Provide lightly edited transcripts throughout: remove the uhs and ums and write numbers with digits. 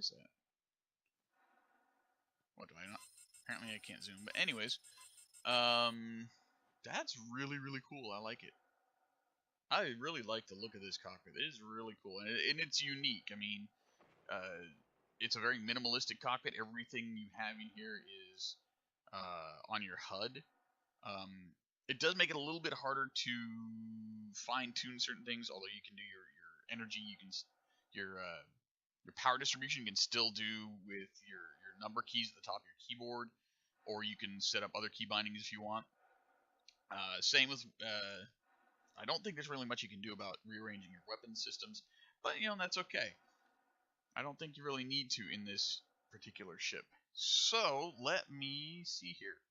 is that? What do I not? Apparently I can't zoom. But anyways, that's really, really cool. I like it. I really like the look of this cockpit. It is really cool, and it's unique. I mean, it's a very minimalistic cockpit. Everything you have in here is on your HUD. It does make it a little bit harder to fine-tune certain things, although you can do your energy, you can your power distribution you can still do with your number keys at the top of your keyboard, or you can set up other key bindings if you want. Same with I don't think there's really much you can do about rearranging your weapon systems, but that's okay. I don't think you really need to in this particular ship. So let me see here.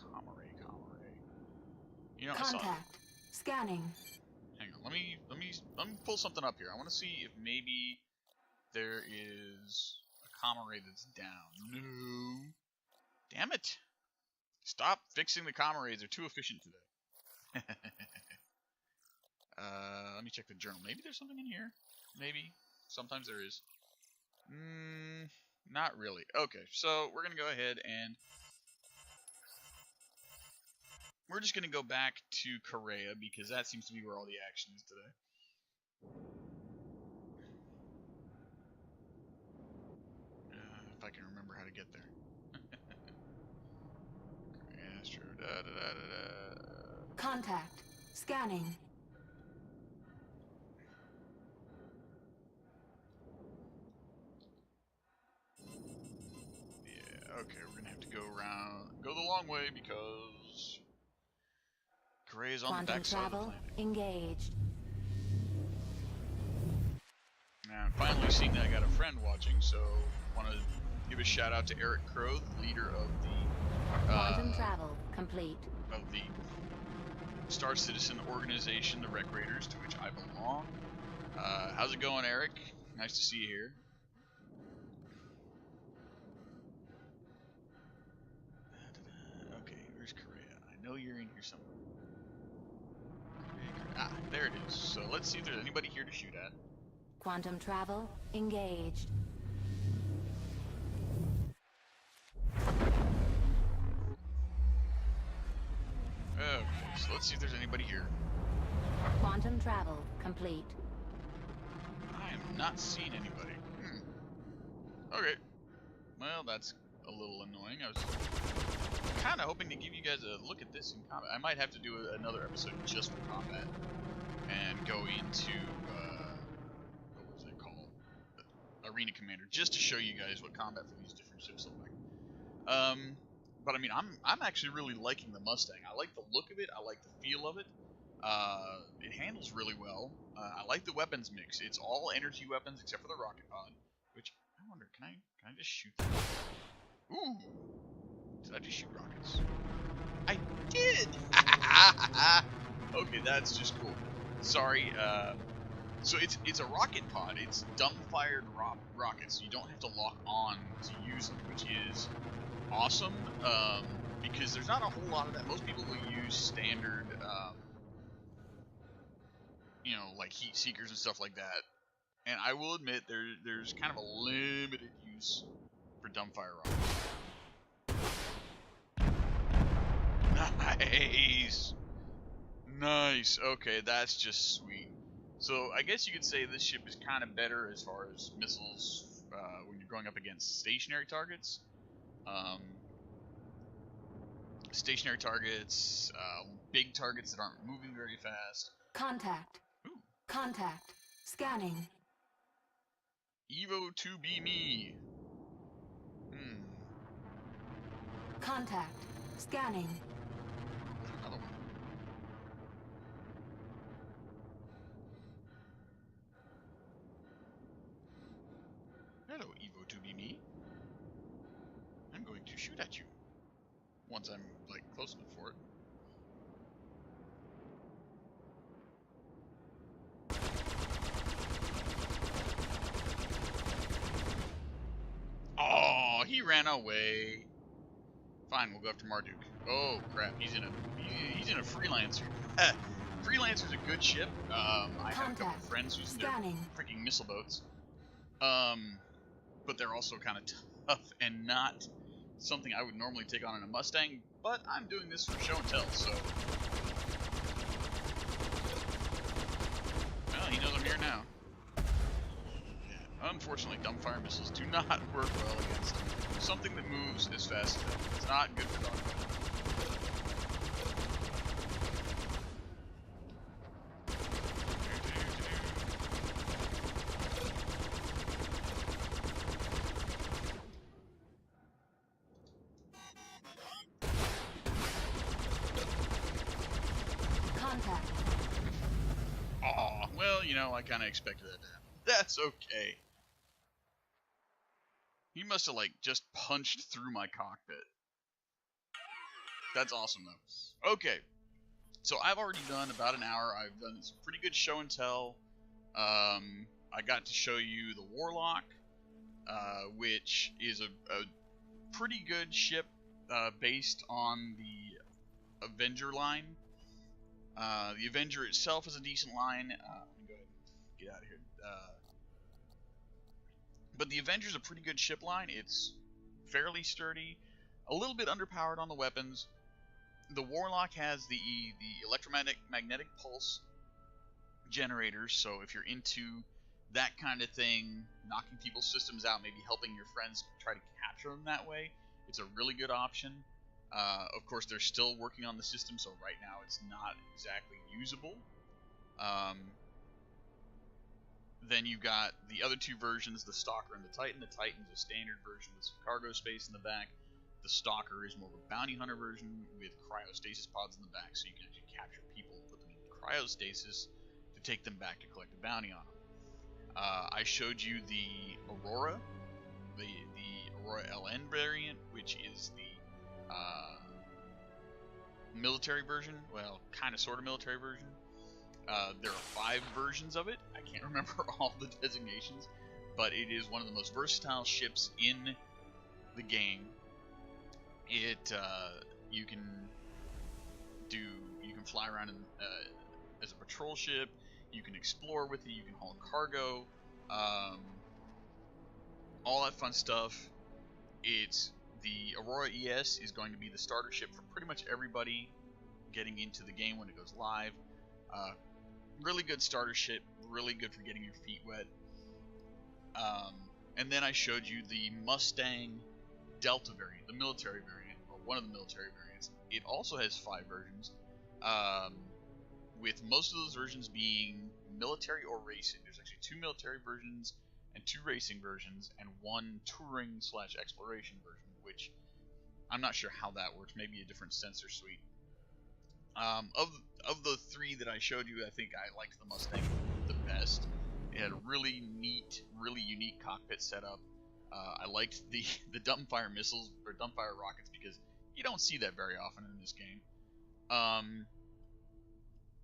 Comrade. Contact. Scanning. Hang on. Let me pull something up here. I want to see if maybe there is a comrade that's down. No. Damn it. Stop fixing the comrades. They're too efficient today. Let me check the journal. Maybe there's something in here. Maybe. Sometimes there is. Not really. Okay, so we're going to go ahead and we're just going to go back to Korea because that seems to be where all the action is today. If I can remember how to get there. Astro, Contact. Scanning. Yeah, okay, we're gonna have to go the long way because Korea's on the back side of the planet. Engaged. Now, I'm finally seeing that I got a friend watching, so I want to give a shout out to Eric Crow, the leader of the Quantum travel complete. Of the Star Citizen organization, the Rec Raiders, to which I belong. How's it going, Eric? Nice to see you here. Okay, where's Korea? I know you're in here somewhere. Ah, there it is. So let's see if there's anybody here to shoot at. Quantum travel engaged. Okay, so let's see if there's anybody here. Quantum travel complete. I am not seeing anybody. Okay. Well, that's a little annoying. I was kind of hoping to give you guys a look at this in combat. I might have to do another episode just for combat and go into what was it called? Arena Commander, just to show you guys what combat for these different ships look like. But I mean, I'm actually really liking the Mustang. I like the look of it. I like the feel of it. It handles really well. I like the weapons mix. It's all energy weapons except for the rocket pod. Which I wonder, can I just shoot that? Ooh, did I just shoot rockets? I did. Okay, that's just cool. Sorry. So it's a rocket pod. It's dumb-fired rockets. You don't have to lock on to use them, which is awesome, because there's not a whole lot of that. Most people will use standard, like heat seekers and stuff like that. And I will admit there's kind of a limited use for dumbfire rockets. Nice. Okay, that's just sweet. So I guess you could say this ship is kind of better as far as missiles when you're going up against stationary targets. Stationary targets, big targets that aren't moving very fast. Contact. Ooh. Contact. Scanning. Evo 2B me. Contact. Scanning. Another one. Hello, Evo 2B me. I'm going to shoot at you. Once I'm, close enough for it. Oh, he ran away. Fine, we'll go after Marduk. Oh crap, he's in a freelancer. Freelancer's a good ship. I have a couple Contact. of friends using their Scanning. freaking missile boats. But they're also kind of tough and not something I would normally take on in a Mustang. But I'm doing this for show and tell, so. Well, he knows I'm here now. Yeah, unfortunately, dumbfire missiles do not work well against something that moves as fast as that. It's not good for dogfighting. Contact. Aw, well, you know, I kind of expected that to happen. That's okay. He must have, like, just punched through my cockpit. That's awesome, though. Okay, so I've already done about an hour. I've done some pretty good show and tell. I got to show you the Warlock, which is a pretty good ship based on the Avenger line. The Avenger itself is a decent line. Let me go ahead and get out of here. But the Avenger's a pretty good ship line. It's fairly sturdy, a little bit underpowered on the weapons. The Warlock has the electromagnetic pulse generators, so if you're into that kind of thing, knocking people's systems out, maybe helping your friends try to capture them that way, it's a really good option. Of course, they're still working on the system, so right now it's not exactly usable. Then you've got the other two versions, the Stalker and the Titan. The Titan's a standard version with some cargo space in the back. The Stalker is more of a bounty hunter version with cryostasis pods in the back, so you can actually capture people, put them in cryostasis to take them back to collect a bounty on them. I showed you the Aurora, the Aurora LN variant, which is the military version. Well, kind of, sort of military version. There are 5 versions of it. I can't remember all the designations, but it is one of the most versatile ships in the game. You can fly around as a patrol ship. You can explore with it. You can haul cargo. All that fun stuff. The Aurora ES is going to be the starter ship for pretty much everybody getting into the game when it goes live. Really good starter ship, really good for getting your feet wet. And then I showed you the Mustang Delta variant, the military variant, or one of the military variants. It also has 5 versions, with most of those versions being military or racing. There's actually 2 military versions and 2 racing versions, and 1 touring/exploration version, which I'm not sure how that works. Maybe a different sensor suite. Of the 3 that I showed you, I think I liked the Mustang the best. It had a really neat, really unique cockpit setup. I liked the dumbfire missiles or dumbfire rockets because you don't see that very often in this game.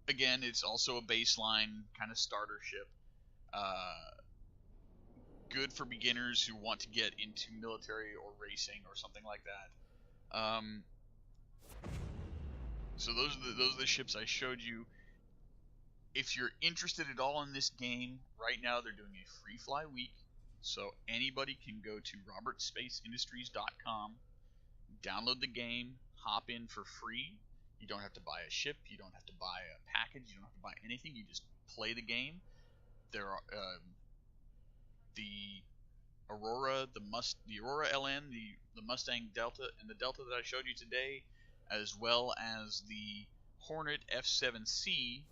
Again, it's also a baseline kind of starter ship. Good for beginners who want to get into military or racing or something like that. So those are the ships I showed you. If you're interested at all in this game, right now they're doing a free fly week. So anybody can go to robertspaceindustries.com, download the game, hop in for free. You don't have to buy a ship, you don't have to buy a package, you don't have to buy anything. You just play the game. There are the Aurora, the Aurora LN, the Mustang Delta, and the Delta that I showed you today, as well as the Hornet F7C,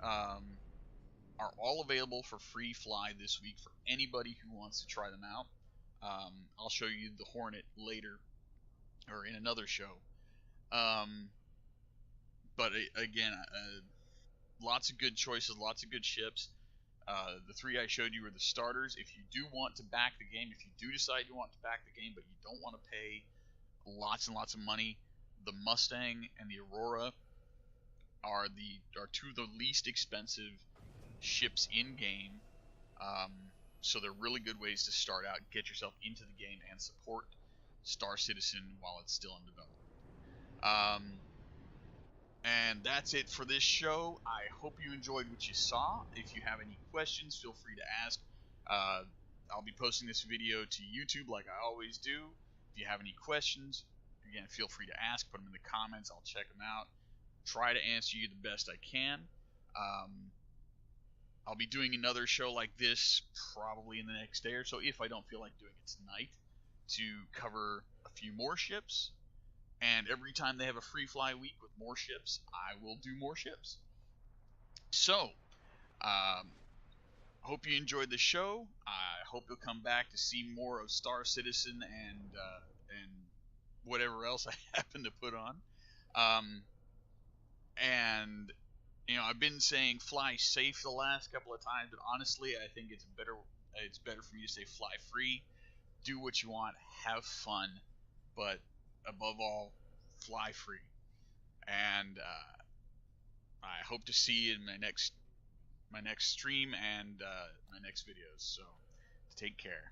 are all available for free fly this week for anybody who wants to try them out. I'll show you the Hornet later, or in another show. But again, lots of good choices, lots of good ships. The 3 I showed you are the starters. If you do want to back the game, if you do decide you want to back the game, but you don't want to pay lots and lots of money, the Mustang and the Aurora are 2 of the least expensive ships in game. So they're really good ways to start out, get yourself into the game, and support Star Citizen while it's still in development. And that's it for this show. I hope you enjoyed what you saw. If you have any questions, feel free to ask. I'll be posting this video to YouTube like I always do. If you have any questions, again, feel free to ask. Put them in the comments. I'll check them out. Try to answer you the best I can. I'll be doing another show like this probably in the next day or so, if I don't feel like doing it tonight, to cover a few more ships. And every time they have a free fly week with more ships, I will do more ships. So, hope you enjoyed the show. I hope you'll come back to see more of Star Citizen and whatever else I happen to put on. And I've been saying fly safe the last couple of times, but honestly, I think it's better. It's better for me to say fly free. Do what you want, have fun, but above all, fly free. And I hope to see you in my next stream and my next videos. So take care.